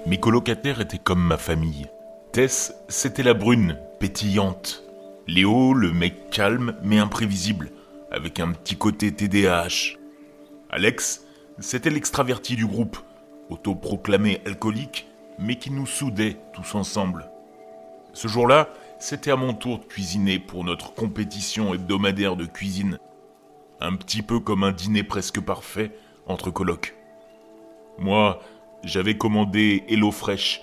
Mes colocataires étaient comme ma famille. Tess, c'était la brune, pétillante. Léo, le mec calme mais imprévisible, avec un petit côté TDAH. Alex, c'était l'extraverti du groupe, autoproclamé alcoolique, mais qui nous soudait tous ensemble. Ce jour-là, c'était à mon tour de cuisiner pour notre compétition hebdomadaire de cuisine. Un petit peu comme un dîner presque parfait entre colocs. Moi, j'avais commandé HelloFresh.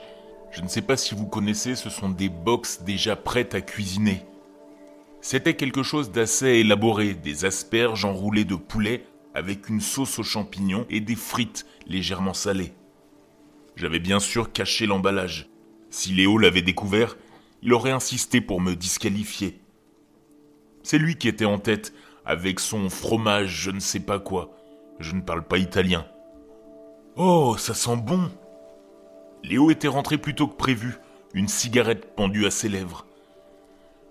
Je ne sais pas si vous connaissez, ce sont des box déjà prêtes à cuisiner. C'était quelque chose d'assez élaboré, des asperges enroulées de poulet avec une sauce aux champignons et des frites légèrement salées. J'avais bien sûr caché l'emballage. Si Léo l'avait découvert, il aurait insisté pour me disqualifier. C'est lui qui était en tête, avec son fromage je ne sais pas quoi. Je ne parle pas italien. Oh, ça sent bon! Léo était rentré plus tôt que prévu, une cigarette pendue à ses lèvres.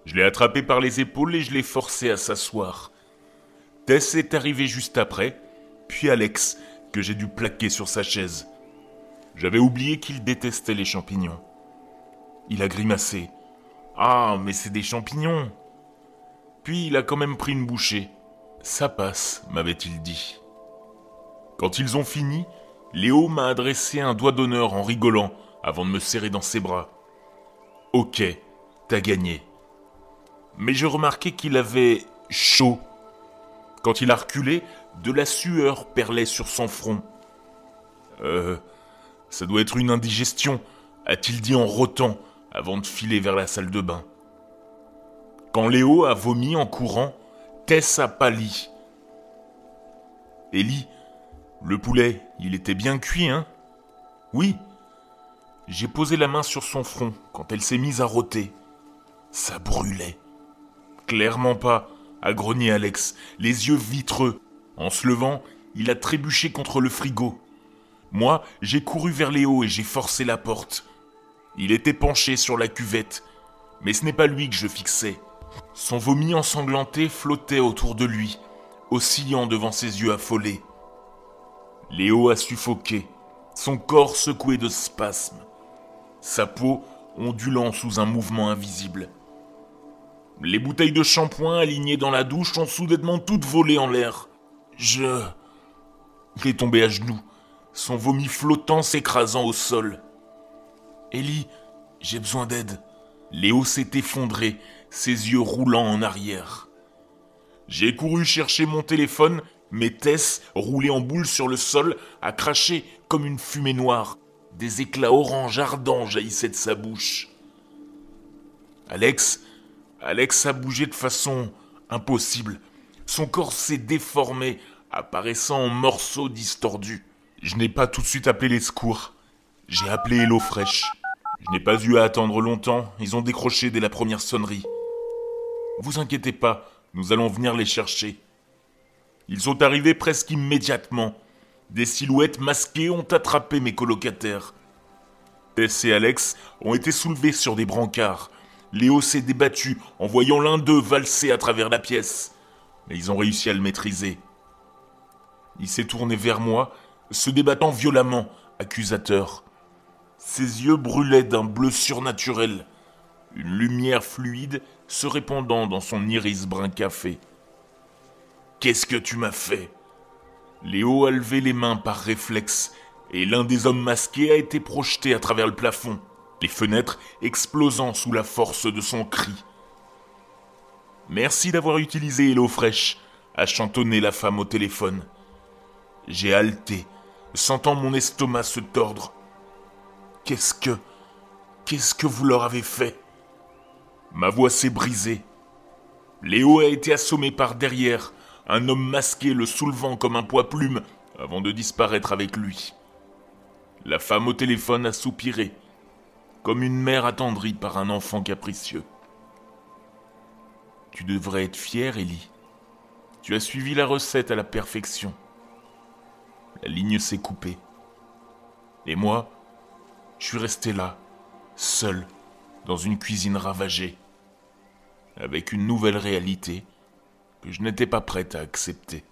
Je l'ai attrapé par les épaules et je l'ai forcé à s'asseoir. Tess est arrivé juste après, puis Alex, que j'ai dû plaquer sur sa chaise. J'avais oublié qu'il détestait les champignons. Il a grimacé. « Ah, mais c'est des champignons !» Puis il a quand même pris une bouchée. « Ça passe », m'avait-il dit. Quand ils ont fini, Léo m'a adressé un doigt d'honneur en rigolant avant de me serrer dans ses bras. « Ok, t'as gagné. » Mais je remarquai qu'il avait chaud. Quand il a reculé, de la sueur perlait sur son front. Ça doit être une indigestion, a-t-il dit en rotant avant de filer vers la salle de bain. Quand Léo a vomi en courant, Tess a pâli. Ellie, le poulet, il était bien cuit, hein? Oui. J'ai posé la main sur son front quand elle s'est mise à rôter. Ça brûlait. Clairement pas, a grogné Alex, les yeux vitreux. En se levant, il a trébuché contre le frigo. Moi, j'ai couru vers Léo et j'ai forcé la porte. Il était penché sur la cuvette, mais ce n'est pas lui que je fixais. Son vomi ensanglanté flottait autour de lui, oscillant devant ses yeux affolés. Léo a suffoqué, son corps secoué de spasmes, sa peau ondulant sous un mouvement invisible. Les bouteilles de shampoing alignées dans la douche ont soudainement toutes volé en l'air. Il est tombé à genoux, son vomi flottant s'écrasant au sol. « Ellie, j'ai besoin d'aide. » Léo s'est effondré, ses yeux roulant en arrière. J'ai couru chercher mon téléphone, mais Tess, roulée en boule sur le sol, a craché comme une fumée noire. Des éclats orange ardents jaillissaient de sa bouche. Alex a bougé de façon impossible. Son corps s'est déformé, apparaissant en morceaux distordus. Je n'ai pas tout de suite appelé les secours. J'ai appelé HelloFresh. Je n'ai pas eu à attendre longtemps, ils ont décroché dès la première sonnerie. Vous inquiétez pas, nous allons venir les chercher. Ils sont arrivés presque immédiatement. Des silhouettes masquées ont attrapé mes colocataires. Tess et Alex ont été soulevés sur des brancards. Léo s'est débattu en voyant l'un d'eux valser à travers la pièce. Mais ils ont réussi à le maîtriser. Il s'est tourné vers moi, se débattant violemment, accusateur. Ses yeux brûlaient d'un bleu surnaturel, une lumière fluide se répandant dans son iris brun café. « Qu'est-ce que tu m'as fait ?» Léo a levé les mains par réflexe, et l'un des hommes masqués a été projeté à travers le plafond, les fenêtres explosant sous la force de son cri. « Merci d'avoir utilisé HelloFresh », a chantonné la femme au téléphone. J'ai haleté, sentant mon estomac se tordre. Qu'est-ce que vous leur avez fait? Ma voix s'est brisée. Léo a été assommé par derrière, un homme masqué le soulevant comme un poids-plume avant de disparaître avec lui. La femme au téléphone a soupiré, comme une mère attendrie par un enfant capricieux. Tu devrais être fière, Ellie. Tu as suivi la recette à la perfection. La ligne s'est coupée. Et moi, je suis resté là, seul, dans une cuisine ravagée, avec une nouvelle réalité que je n'étais pas prêt à accepter.